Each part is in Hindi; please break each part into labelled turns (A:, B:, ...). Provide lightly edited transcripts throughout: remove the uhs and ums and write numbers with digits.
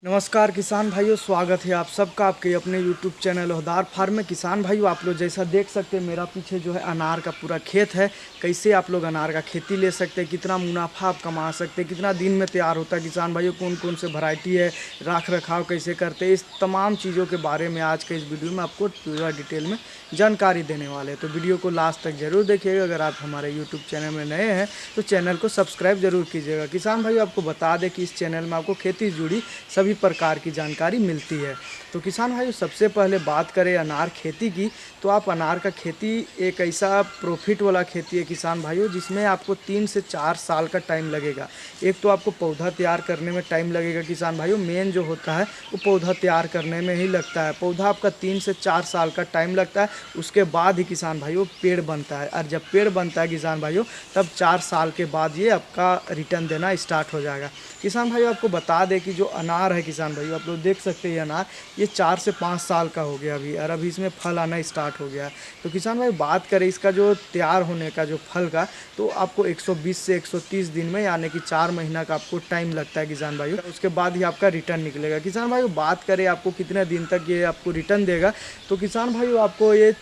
A: नमस्कार किसान भाइयों, स्वागत है आप सबका आपके अपने YouTube चैनल ओहदार फार्म में। किसान भाइयों, आप लोग जैसा देख सकते हैं मेरा पीछे जो है अनार का पूरा खेत है। कैसे आप लोग अनार का खेती ले सकते हैं, कितना मुनाफा आप कमा सकते हैं, कितना दिन में तैयार होता है किसान भाइयों, कौन कौन से वैरायटी है, रख रखाव कैसे करते हैं, इस तमाम चीज़ों के बारे में आज के इस वीडियो में आपको पूरा डिटेल में जानकारी देने वाले हैं। तो वीडियो को लास्ट तक जरूर देखिएगा। अगर आप हमारे यूट्यूब चैनल में नए हैं तो चैनल को सब्सक्राइब जरूर कीजिएगा। किसान भाइयों, आपको बता दें कि इस चैनल में आपको खेती से जुड़ी सभी प्रकार की जानकारी मिलती है। तो किसान भाइयों, सबसे पहले बात करें अनार खेती की, तो आप अनार का खेती एक ऐसा प्रॉफिट वाला खेती है किसान भाइयों, जिसमें आपको 3 से 4 साल का टाइम लगेगा। एक तो आपको पौधा तैयार करने में टाइम लगेगा किसान भाइयों, मेन जो होता है वो पौधा तैयार करने में ही लगता है। पौधा आपका 3 से 4 साल का टाइम लगता है, उसके बाद ही किसान भाइयों पेड़ बनता है। और जब पेड़ बनता है किसान भाइयों, तब 4 साल के बाद ये आपका रिटर्न देना स्टार्ट हो जाएगा। किसान भाइयों, आपको बता दें कि जो अनार है किसान भाइयों, आप लोग देख सकते हैं ये अनार ये 4 से 5 साल का हो गया अभी, और अभी इसमें फल आना स्टार्ट हो गया है। तो किसान भाई, बात करें इसका जो तैयार होने का जो फल का, तो आपको 120 से 130 दिन में, यानी कि 4 महीना का आपको टाइम लगता है किसान भाइयों। उसके बाद ही आपका रिटर्न निकलेगा। किसान भाइयों, बात करें आपको कितने दिन तक ये आपको रिटर्न देगा, तो किसान भाइयों आपको ये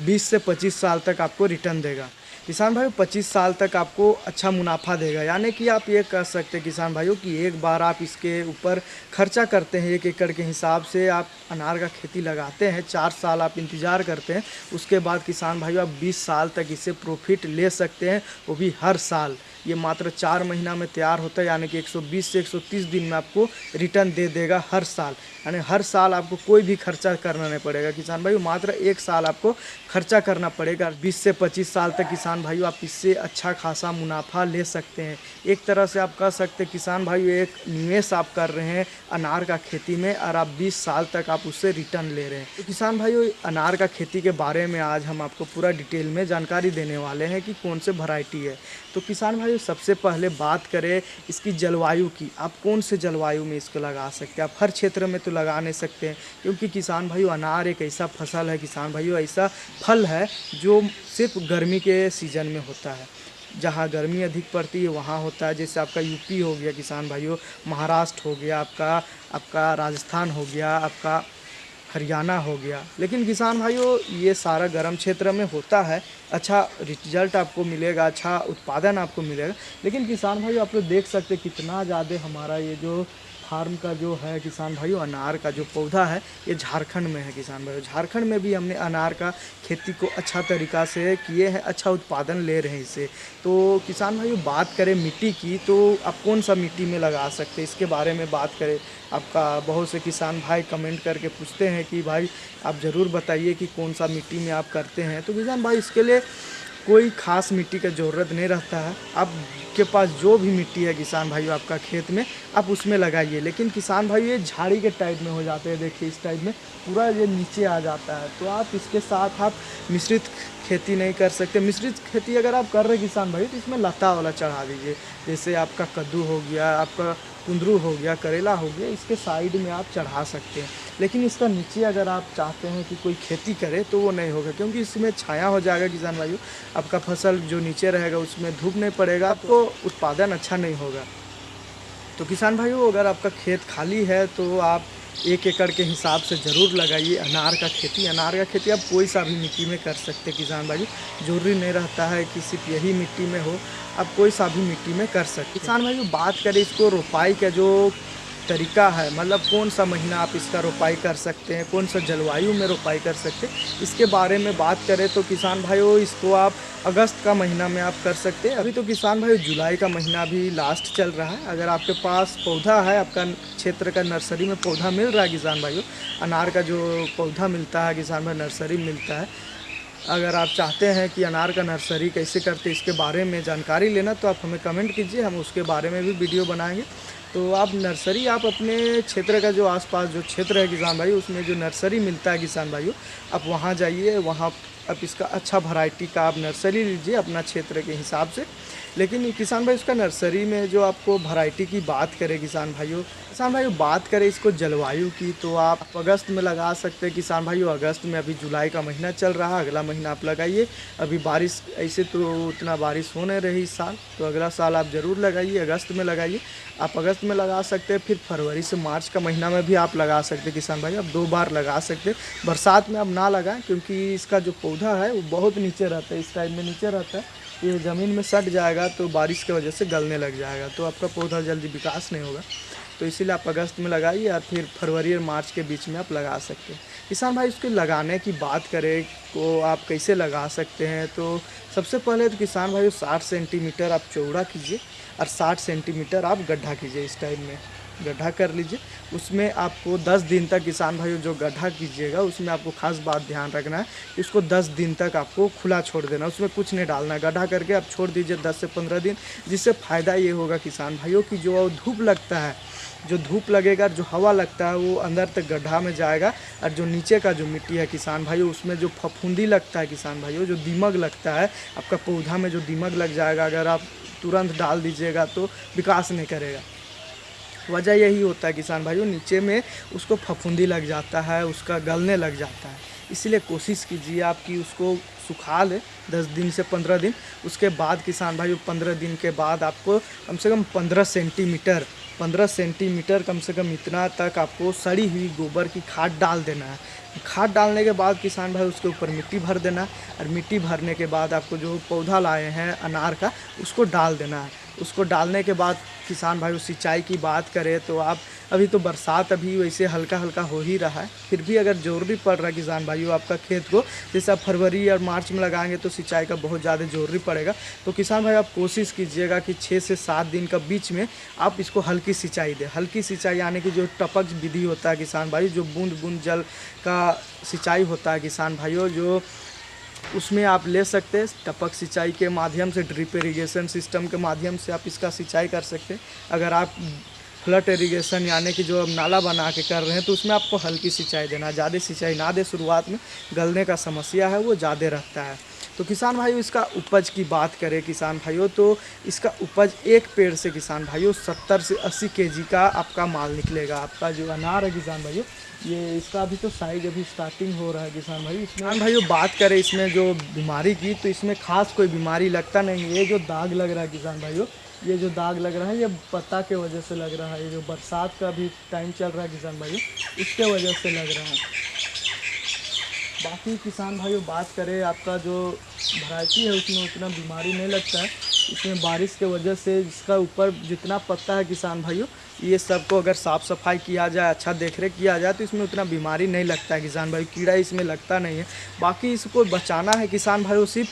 A: 20 से 25 साल तक आपको रिटर्न देगा। किसान भाइयों 25 साल तक आपको अच्छा मुनाफा देगा। यानी कि आप ये कह सकते हैं किसान भाइयों कि एक बार आप इसके ऊपर खर्चा करते हैं 1 एकड़ के हिसाब से, आप अनार का खेती लगाते हैं, 4 साल आप इंतज़ार करते हैं, उसके बाद किसान भाइयों आप 20 साल तक इससे प्रॉफिट ले सकते हैं, वो भी हर साल। ये मात्र 4 महीना में तैयार होता है, यानी कि 120 से 130 दिन में आपको रिटर्न दे देगा हर साल। यानी हर साल आपको कोई भी खर्चा करना नहीं पड़ेगा किसान भाई, मात्र 1 साल आपको खर्चा करना पड़ेगा। 20 से 25 साल तक किसान भाइयों आप इससे अच्छा खासा मुनाफा ले सकते हैं। एक तरह से आप कह सकते हैं किसान भाइयों एक निवेश आप कर रहे हैं अनार का खेती में, और आप 20 साल तक आप उससे रिटर्न ले रहे हैं। तो किसान भाइयों, अनार का खेती के बारे में आज हम आपको पूरा डिटेल में जानकारी देने वाले हैं कि कौन से वैरायटी है। तो किसान भाइयों, सबसे पहले बात करें इसकी जलवायु की, आप कौन से जलवायु में इसको लगा सकते हैं। आप हर क्षेत्र में तो लगा नहीं सकते हैं, क्योंकि किसान भाइयों अनार एक ऐसा फसल है किसान भाइयों, ऐसा फल है जो सिर्फ गर्मी के सीज़न में होता है। जहाँ गर्मी अधिक पड़ती है वहाँ होता है, जैसे आपका यूपी हो गया किसान भाइयों, महाराष्ट्र हो गया, आपका राजस्थान हो गया, आपका हरियाणा हो गया। लेकिन किसान भाइयों ये सारा गर्म क्षेत्र में होता है, अच्छा रिजल्ट आपको मिलेगा, अच्छा उत्पादन आपको मिलेगा। लेकिन किसान भाइयों आप लोग देख सकते कितना ज़्यादा हमारा ये जो फार्म का जो है किसान भाइयों, अनार का जो पौधा है ये झारखंड में है किसान भाइयों। झारखंड में भी हमने अनार का खेती को अच्छा तरीक़ा से किए हैं, अच्छा उत्पादन ले रहे हैं इससे। तो किसान भाइयों बात करें मिट्टी की, तो आप कौन सा मिट्टी में लगा सकते हैं इसके बारे में बात करें। आपका बहुत से किसान भाई कमेंट करके पूछते हैं कि भाई आप ज़रूर बताइए कि कौन सा मिट्टी में आप करते हैं। तो किसान भाई इसके लिए कोई ख़ास मिट्टी का ज़रूरत नहीं रहता है, आपके पास जो भी मिट्टी है किसान भाइयों आपका खेत में आप उसमें लगाइए। लेकिन किसान भाई ये झाड़ी के टाइप में हो जाते हैं, देखिए इस टाइप में पूरा ये नीचे आ जाता है, तो आप इसके साथ आप मिश्रित खेती नहीं कर सकते। मिश्रित खेती अगर आप कर रहे हैं किसान भाई, तो इसमें लता वाला चढ़ा दीजिए, जैसे आपका कद्दू हो गया, आपका कुंदरू हो गया, करेला हो गया, इसके साइड में आप चढ़ा सकते हैं। लेकिन इसका नीचे अगर आप चाहते हैं कि कोई खेती करे तो वो नहीं होगा, क्योंकि इसमें छाया हो जाएगा किसान भाइयों, आपका फसल जो नीचे रहेगा उसमें धूप नहीं पड़ेगा, आपको उत्पादन अच्छा नहीं होगा। तो किसान भाइयों अगर आपका खेत खाली है तो आप 1 एकड़ के हिसाब से ज़रूर लगाइए अनार का खेती। अनार का खेती आप कोई सा भी मिट्टी में कर सकते हैं किसान भाई, ज़रूरी नहीं रहता है कि सिर्फ यही मिट्टी में हो, आप कोई सा भी मिट्टी में कर सकते। किसान भाइयों बात करें इसको रोपाई का जो तरीका है, मतलब कौन सा महीना आप इसका रोपाई कर सकते हैं, कौन सा जलवायु में रोपाई कर सकते हैं, इसके बारे में बात करें तो किसान भाइयों इसको आप अगस्त का महीना में आप कर सकते हैं। अभी तो किसान भाई जुलाई का महीना भी लास्ट चल रहा है। अगर आपके पास पौधा है, आपका क्षेत्र का नर्सरी में पौधा मिल रहा है किसान भाइयों, अनार का जो पौधा मिलता है किसान भाई नर्सरी मिलता है, अगर आप चाहते हैं कि अनार का नर्सरी कैसे करते इसके बारे में जानकारी लेना, तो आप हमें कमेंट कीजिए, हम उसके बारे में भी वीडियो बनाएंगे। तो आप नर्सरी आप अपने क्षेत्र का जो आसपास जो क्षेत्र है किसान भाई, उसमें जो नर्सरी मिलता है किसान भाइयों, आप वहाँ जाइए, वहाँ अब इसका अच्छा वैरायटी का आप नर्सरी लीजिए अपना क्षेत्र के हिसाब से। लेकिन किसान भाई उसका नर्सरी में जो आपको वैरायटी की बात करें किसान भाइयों बात करें इसको जलवायु की, तो आप अगस्त में लगा सकते हैं किसान भाइयों। अगस्त में अभी जुलाई का महीना चल रहा है, अगला महीना आप लगाइए। अभी बारिश ऐसे तो उतना बारिश हो नहीं रही इस साल, तो अगला साल आप ज़रूर लगाइए, अगस्त में लगाइए। आप अगस्त में लगा सकते हैं, फिर फरवरी से मार्च का महीना में भी आप लगा सकते हैं किसान भाई। आप 2 बार लगा सकते हैं। बरसात में आप ना लगाएं, क्योंकि इसका जो पौधा है वो बहुत नीचे रहता है, इस टाइप में नीचे रहता है। ये ज़मीन में सट जाएगा तो बारिश की वजह से गलने लग जाएगा, तो आपका पौधा जल्दी विकास नहीं होगा। तो इसीलिए आप अगस्त में लगाइए या फिर फरवरी और मार्च के बीच में आप लगा सकते हैं किसान भाई। उसके लगाने की बात करें को आप कैसे लगा सकते हैं, तो सबसे पहले तो किसान भाई 60 सेंटीमीटर आप चौड़ा कीजिए और 60 सेंटीमीटर आप गड्ढा कीजिए। इस टाइप में गड्ढा कर लीजिए। उसमें आपको 10 दिन तक किसान भाई जो गड्ढा कीजिएगा उसमें आपको खास बात ध्यान रखना है कि उसको 10 दिन तक आपको खुला छोड़ देना, उसमें कुछ नहीं डालना है। गड्ढा करके आप छोड़ दीजिए 10 से 15 दिन। जिससे फ़ायदा ये होगा किसान भाइयों कि जो धूप लगता है, जो धूप लगेगा, जो हवा लगता है वो अंदर तक गड्ढा में जाएगा। और जो नीचे का जो मिट्टी है किसान भाइयों उसमें जो फफूंदी लगता है किसान भाइयों, जो दीमक लगता है आपका पौधा में, जो दीमक लग जाएगा अगर आप तुरंत डाल दीजिएगा तो विकास नहीं करेगा। वजह यही होता है किसान भाइयों, नीचे में उसको फफूंदी लग जाता है, उसका गलने लग जाता है। इसलिए कोशिश कीजिए आप कि उसको सुखा ले 10 दिन से 15 दिन। उसके बाद किसान भाइयों 15 दिन के बाद आपको कम से कम 15 सेंटीमीटर कम से कम इतना तक आपको सड़ी हुई गोबर की खाद डाल देना है। खाद डालने के बाद किसान भाई उसके ऊपर मिट्टी भर देना है, और मिट्टी भरने के बाद आपको जो पौधा लाए हैं अनार का उसको डाल देना है। उसको डालने के बाद किसान भाई सिंचाई की बात करें तो आप अभी तो बरसात अभी वैसे हल्का हल्का हो ही रहा है, फिर भी अगर ज़रूरी पड़ रहा है किसान भाइयों आपका खेत को, जैसे आप फरवरी और मार्च में लगाएंगे तो सिंचाई का बहुत ज़्यादा ज़रूरी पड़ेगा। तो किसान भाई आप कोशिश कीजिएगा कि 6 से 7 दिन का बीच में आप इसको हल्की सिंचाई दें। हल्की सिंचाई यानी कि जो टपक विधि होता है किसान भाई, जो बूंद बूंद जल का सिंचाई होता है किसान भाइयों, जो उसमें आप ले सकते हैं। टपक सिंचाई के माध्यम से, ड्रिप इरिगेशन सिस्टम के माध्यम से आप इसका सिंचाई कर सकते हैं। अगर आप फ्लड इरिगेशन यानी कि जो अब नाला बना के कर रहे हैं तो उसमें आपको हल्की सिंचाई देना, ज़्यादा सिंचाई ना दे। शुरुआत में गलने का समस्या है वो ज़्यादा रहता है। तो किसान भाइयों इसका उपज की बात करें किसान भाइयों, तो इसका उपज एक पेड़ से किसान भाइयों 70 से 80 केजी का आपका माल निकलेगा। आपका जो अनार है किसान भाइयों, ये इसका अभी तो साइज अभी स्टार्टिंग हो रहा है किसान भाई। इसमें भाइयों बात करें इसमें जो बीमारी की, तो इसमें खास कोई बीमारी लगता नहीं है। ये जो दाग लग रहा है किसान भाइयों, ये जो दाग लग रहा है ये पत्ता के वजह से लग रहा है। ये जो बरसात का भी टाइम चल रहा है किसान भाइयों, इसके वजह से लग रहा है। बाकी किसान भाइयों बात करें आपका जो वैरायटी है उसमें उतना बीमारी नहीं लगता है। इसमें बारिश के वजह से इसका ऊपर जितना पत्ता है किसान भाइयों, ये सबको अगर साफ़ सफाई किया जाए, अच्छा देख रेख किया जाए तो इसमें उतना बीमारी नहीं लगता है किसान भाई, कीड़ा इसमें लगता नहीं है। बाकी इसको बचाना है किसान भाइयों सिर्फ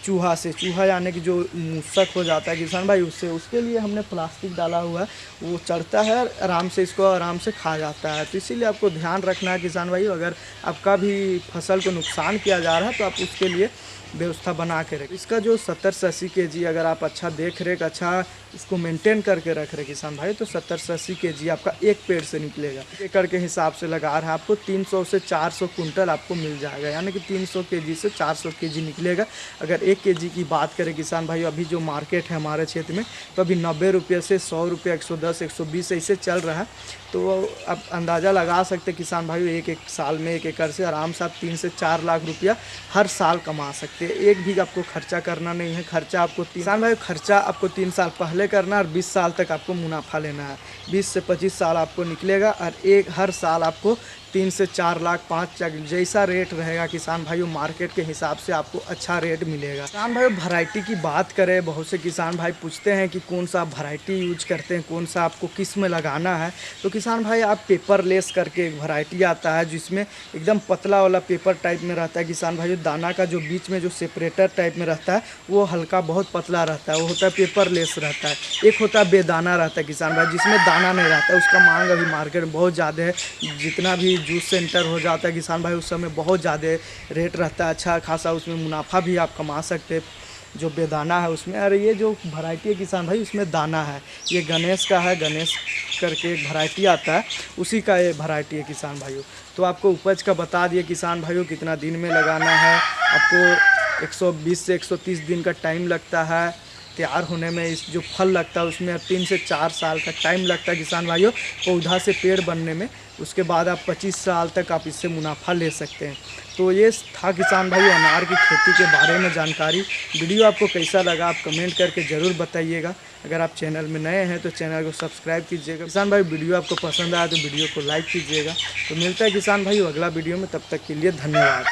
A: चूहा से। चूहा यानी कि जो मूसक हो जाता है किसान भाई उससे, उसके लिए हमने प्लास्टिक डाला हुआ है, वो चढ़ता है आराम से, इसको आराम से खा जाता है। तो इसीलिए आपको ध्यान रखना है किसान भाई, अगर आपका भी फसल को नुकसान किया जा रहा है तो आप उसके लिए व्यवस्था बना के रखें। इसका जो 70 से 80 केजी अगर आप अच्छा देख रेख, अच्छा इसको मेंटेन करके रख रहे किसान भाई, तो 70 से 80 केजी आपका एक पेड़ से निकलेगा। एकड़ के हिसाब से लगा रहा है आपको 300 से 400 कुंटल आपको मिल जाएगा, यानी कि 300 केजी से 400 केजी निकलेगा। अगर 1 केजी की बात करें किसान भाई, अभी जो मार्केट है हमारे क्षेत्र में तो अभी 90 रुपये से 100 रुपये, 110, 120 ऐसे चल रहा है। तो आप अंदाज़ा लगा सकते किसान भाई, एक साल में 1 एकड़ से आराम से आप 3 से 4 लाख रुपया हर साल कमा सकते हैं। एक भी आपको खर्चा करना नहीं है। खर्चा आपको किसान भाई खर्चा आपको 3 साल पहले करना और 20 साल तक आपको मुनाफा लेना है। 20 से 25 साल आपको निकलेगा और हर साल आपको 3 से 4 लाख 5 लाख जैसा रेट रहेगा किसान भाइयों, मार्केट के हिसाब से आपको अच्छा रेट मिलेगा। किसान भाइयों वैरायटी की बात करें, बहुत से किसान भाई पूछते हैं कि कौन सा वैरायटी यूज करते हैं, कौन सा आपको किस में लगाना है। तो किसान भाई आप पेपर लेस करके एक वैरायटी आता है जिसमें एकदम पतला वाला पेपर टाइप में रहता है किसान भाइयों। दाना का जो बीच में जो सेपरेटर टाइप में रहता है वो हल्का बहुत पतला रहता है, वो होता है पेपर लेस रहता है। एक होता है बेदाना रहता है किसान भाई, जिसमें दाना नहीं रहता है। उसका मांग अभी मार्केट में बहुत ज़्यादा है। जितना भी जूस सेंटर हो जाता है किसान भाई उस समय बहुत ज़्यादा रेट रहता है, अच्छा खासा उसमें मुनाफा भी आप कमा सकते हैं। जो बेदाना है उसमें। और ये जो वैरायटी है किसान भाई उसमें दाना है, ये गणेश का है, गणेश करके एक वैरायटी आता है, उसी का ये वैरायटी है किसान भाइयों। तो आपको उपज का बता दिए किसान भाइयों कितना दिन में लगाना है। आपको 120 से 130 दिन का टाइम लगता है तैयार होने में। इस जो फल लगता है उसमें 3 से 4 साल का टाइम लगता है किसान भाइयों पौधा से पेड़ बनने में। उसके बाद आप 25 साल तक आप इससे मुनाफा ले सकते हैं। तो ये था किसान भाइयों अनार की खेती के बारे में जानकारी। वीडियो आपको कैसा लगा आप कमेंट करके ज़रूर बताइएगा। अगर आप चैनल में नए हैं तो चैनल को सब्सक्राइब कीजिएगा। किसान भाई वीडियो आपको पसंद आया तो वीडियो को लाइक कीजिएगा। तो मिलता है किसान भाई अगला वीडियो में, तब तक के लिए धन्यवाद।